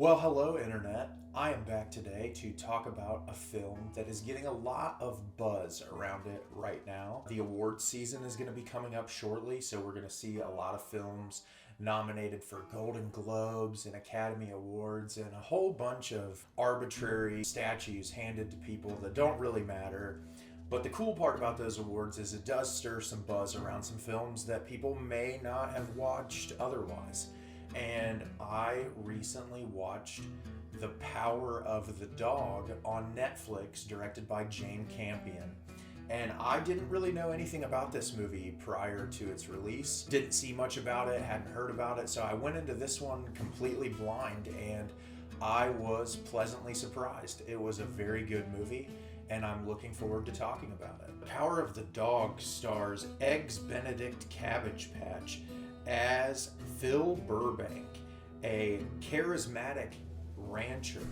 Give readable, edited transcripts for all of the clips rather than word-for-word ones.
Well, hello, Internet. I am back today to talk about a film that is getting a lot of buzz around it right now. The awards season is going to be coming up shortly, so we're going to see a lot of films nominated for Golden Globes and Academy Awards and a whole bunch of arbitrary statues handed to people that don't really matter. But the cool part about those awards is it does stir some buzz around some films that people may not have watched otherwise. And I recently watched The Power of the Dog on Netflix, directed by Jane Campion. And I didn't really know anything about this movie prior to its release. Didn't see much about it, hadn't heard about it, so I went into this one completely blind and I was pleasantly surprised. It was a very good movie and I'm looking forward to talking about it. The Power of the Dog stars Eggs Benedict Cabbage Patch as Phil Burbank, a charismatic rancher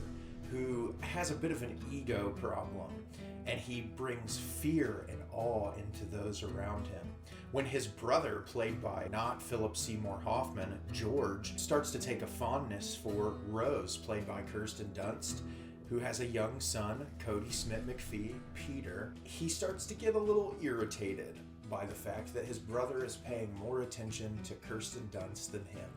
who has a bit of an ego problem, and he brings fear and awe into those around him. When his brother, played by not Philip Seymour Hoffman, George, starts to take a fondness for Rose, played by Kirsten Dunst, who has a young son, Kodi Smit-McPhee, Peter, he starts to get a little irritated by the fact that his brother is paying more attention to Kirsten Dunst than him.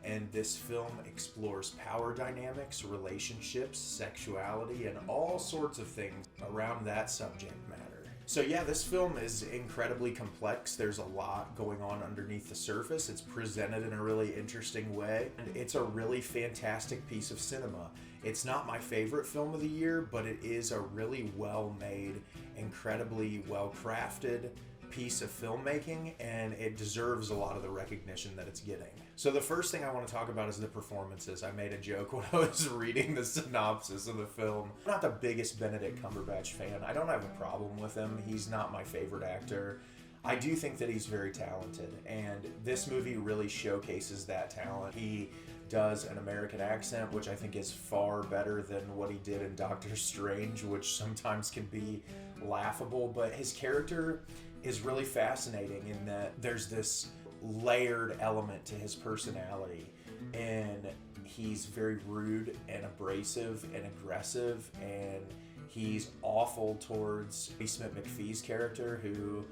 And this film explores power dynamics, relationships, sexuality, and all sorts of things around that subject matter. So yeah, this film is incredibly complex. There's a lot going on underneath the surface. It's presented in a really interesting way, and it's a really fantastic piece of cinema. It's not my favorite film of the year, but it is a really well-made, incredibly well-crafted piece of filmmaking, and it deserves a lot of the recognition that it's getting. So the first thing I want to talk about is the performances. I made a joke when I was reading the synopsis of the film. I'm not the biggest Benedict Cumberbatch fan. I don't have a problem with him. He's not my favorite actor. I do think that he's very talented, and this movie really showcases that talent. He does an American accent, which I think is far better than what he did in Doctor Strange, which sometimes can be laughable, but his character is really fascinating in that there's this layered element to his personality, and he's very rude and abrasive and aggressive, and he's awful towards Kodi Smit-McPhee's character, who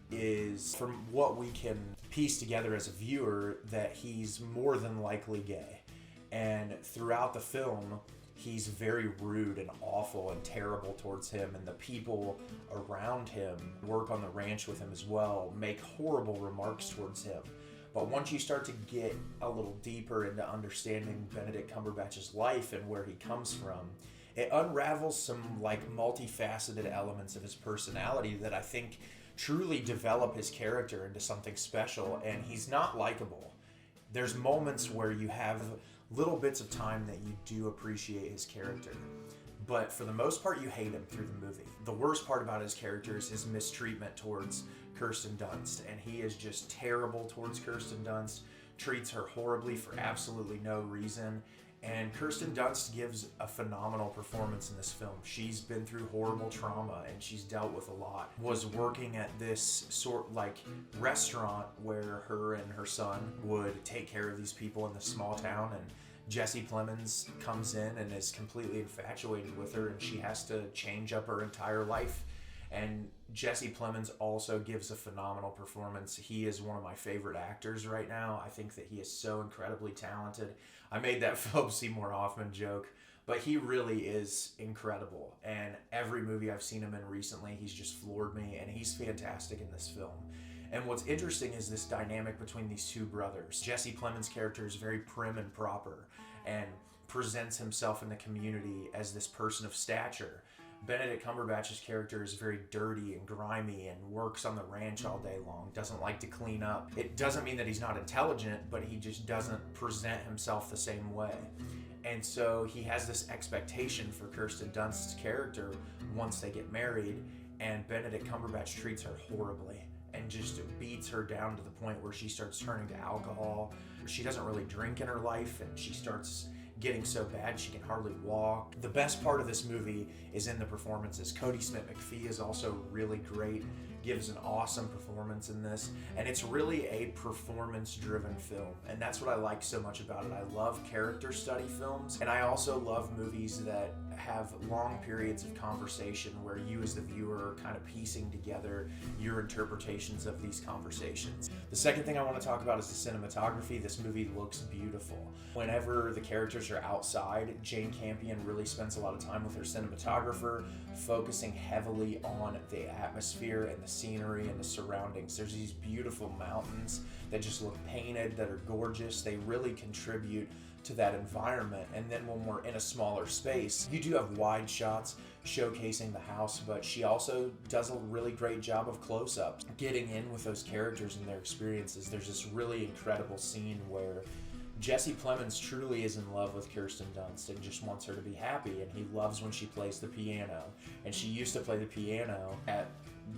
is, from what we can piece together as a viewer, that he's more than likely gay. And throughout the film, he's very rude and awful and terrible towards him, and the people around him work on the ranch with him as well, make horrible remarks towards him. But once you start to get a little deeper into understanding Benedict Cumberbatch's life and where he comes from, it unravels some multifaceted elements of his personality that I think truly develop his character into something special, and he's not likable. There's moments where you have little bits of time that you do appreciate his character, but for the most part you hate him through the movie. The worst part about his character is his mistreatment towards Kirsten Dunst, and he is just terrible towards Kirsten Dunst, treats her horribly for absolutely no reason. And Kirsten Dunst gives a phenomenal performance in this film. She's been through horrible trauma and she's dealt with a lot. Was working at this restaurant where her and her son would take care of these people in this small town, and Jesse Plemons comes in and is completely infatuated with her, and she has to change up her entire life. And Jesse Plemons also gives a phenomenal performance. He is one of my favorite actors right now. I think that he is so incredibly talented. I made that Philip Seymour Hoffman joke, but he really is incredible. And every movie I've seen him in recently, he's just floored me, and he's fantastic in this film. And what's interesting is this dynamic between these two brothers. Jesse Plemons' character is very prim and proper and presents himself in the community as this person of stature. Benedict Cumberbatch's character is very dirty and grimy and works on the ranch all day long, doesn't like to clean up. It doesn't mean that he's not intelligent, but he just doesn't present himself the same way. And so he has this expectation for Kirsten Dunst's character once they get married, and Benedict Cumberbatch treats her horribly and just beats her down to the point where she starts turning to alcohol. She doesn't really drink in her life, and she starts getting so bad she can hardly walk. The best part of this movie is in the performances. Kodi Smit-McPhee is also really great. gives an awesome performance in this, and it's really a performance-driven film, and that's what I like so much about it. I love character study films, and I also love movies that have long periods of conversation where you as the viewer are kind of piecing together your interpretations of these conversations. The second thing I want to talk about is the cinematography. This movie looks beautiful. Whenever the characters are outside, Jane Campion really spends a lot of time with her cinematographer, focusing heavily on the atmosphere and the scenery and the surroundings. There's these beautiful mountains that just look painted, that are gorgeous. They really contribute to that environment. And then when we're in a smaller space, you do have wide shots showcasing the house, but she also does a really great job of close-ups, getting in with those characters and their experiences. There's this really incredible scene where Jesse Plemons truly is in love with Kirsten Dunst and just wants her to be happy, and he loves when she plays the piano. And she used to play the piano at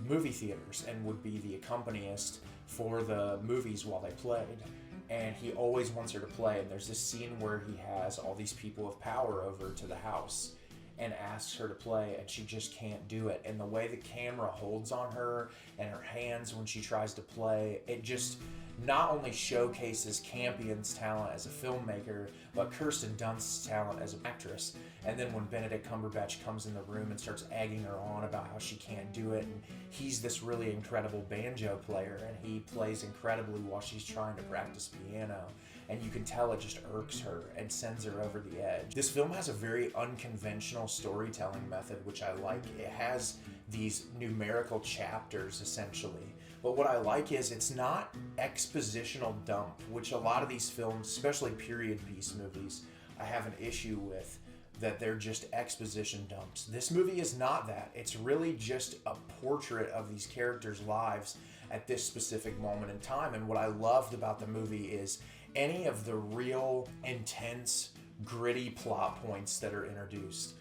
movie theaters and would be the accompanist for the movies while they played. And he always wants her to play, and there's this scene where he has all these people of power over to the house and asks her to play, and she just can't do it. And the way the camera holds on her and her hands when she tries to play, it just not only showcases Campion's talent as a filmmaker, but Kirsten Dunst's talent as an actress. And then when Benedict Cumberbatch comes in the room and starts egging her on about how she can't do it, and he's this really incredible banjo player, and he plays incredibly while she's trying to practice piano, and you can tell it just irks her and sends her over the edge. This film has a very unconventional storytelling method, which I like. It has these numerical chapters, essentially. But what I like is it's not expositional dump, which a lot of these films, especially period piece movies, I have an issue with, that they're just exposition dumps. This movie is not that. It's really just a portrait of these characters' lives at this specific moment in time. And what I loved about the movie is any of the real intense, gritty plot points that are introduced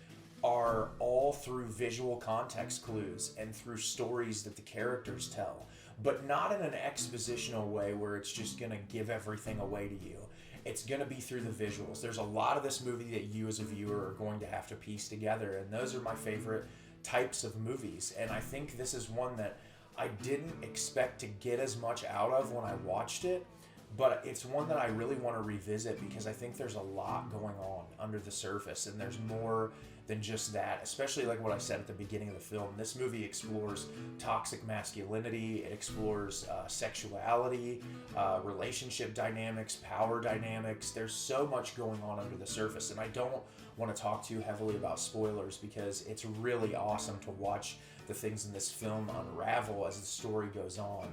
are all through visual context clues and through stories that the characters tell, but not in an expositional way where it's just gonna give everything away to you. It's gonna be through the visuals. There's a lot of this movie that you as a viewer are going to have to piece together, and those are my favorite types of movies. And I think this is one that I didn't expect to get as much out of when I watched it, but it's one that I really want to revisit because I think there's a lot going on under the surface, and there's more than just that, especially like what I said at the beginning of the film. This movie explores toxic masculinity, it explores sexuality, relationship dynamics, power dynamics. There's so much going on under the surface, and I don't want to talk too heavily about spoilers because it's really awesome to watch the things in this film unravel as the story goes on.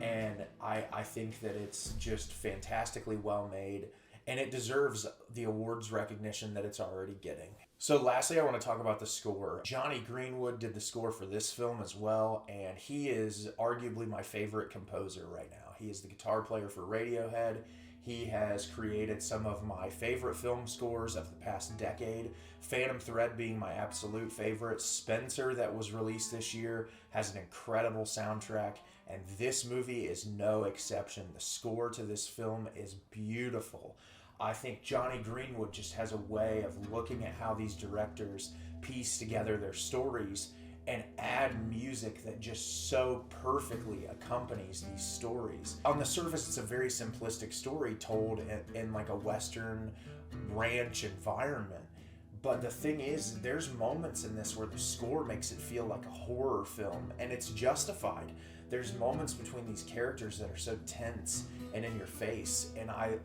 And I think that it's just fantastically well made, and it deserves the awards recognition that it's already getting. So lastly, I want to talk about the score. Johnny Greenwood did the score for this film as well, and he is arguably my favorite composer right now. He is the guitar player for Radiohead. He has created some of my favorite film scores of the past decade. Phantom Thread being my absolute favorite. Spencer, that was released this year, has an incredible soundtrack, and this movie is no exception. The score to this film is beautiful. I think Johnny Greenwood just has a way of looking at how these directors piece together their stories and add music that just so perfectly accompanies these stories. On the surface, it's a very simplistic story told in like a Western ranch environment. But the thing is, there's moments in this where the score makes it feel like a horror film, and it's justified. There's moments between these characters that are so tense and in your face, and I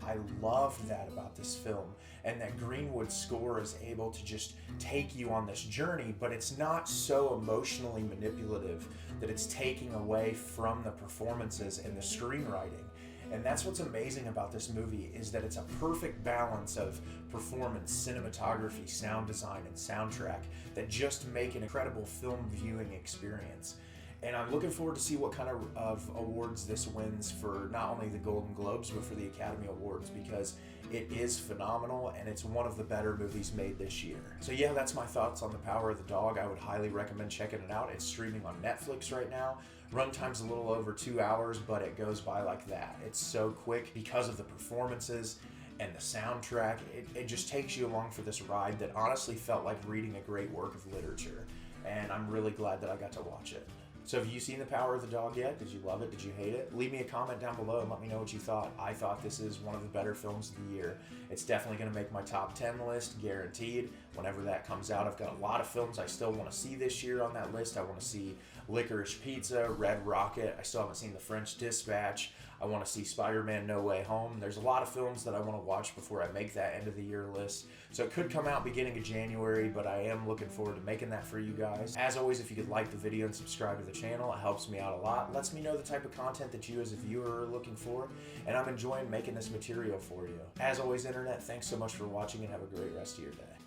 love that about this film, and that Greenwood's score is able to just take you on this journey, but it's not so emotionally manipulative that it's taking away from the performances and the screenwriting. And that's what's amazing about this movie, is that it's a perfect balance of performance, cinematography, sound design, and soundtrack that just make an incredible film viewing experience. And I'm looking forward to see what kind of awards this wins for not only the Golden Globes, but for the Academy Awards, because it is phenomenal and it's one of the better movies made this year. So yeah, that's my thoughts on The Power of the Dog. I would highly recommend checking it out. It's streaming on Netflix right now. Runtime's a little over 2 hours, but it goes by like that. It's so quick because of the performances and the soundtrack. It just takes you along for this ride that honestly felt like reading a great work of literature. And I'm really glad that I got to watch it. So have you seen The Power of the Dog yet? Did you love it? Did you hate it? Leave me a comment down below and let me know what you thought. I thought this is one of the better films of the year. It's definitely going to make my top 10 list, guaranteed. Whenever that comes out, I've got a lot of films I still want to see this year on that list. I want to see Licorice Pizza, Red Rocket. I still haven't seen The French Dispatch. I want to see Spider-Man No Way Home. There's a lot of films that I want to watch before I make that end of the year list. So it could come out beginning of January, but I am looking forward to making that for you guys. As always, if you could like the video and subscribe to the channel, it helps me out a lot. Lets me know the type of content that you as a viewer are looking for, and I'm enjoying making this material for you. As always, Internet, thanks so much for watching and have a great rest of your day.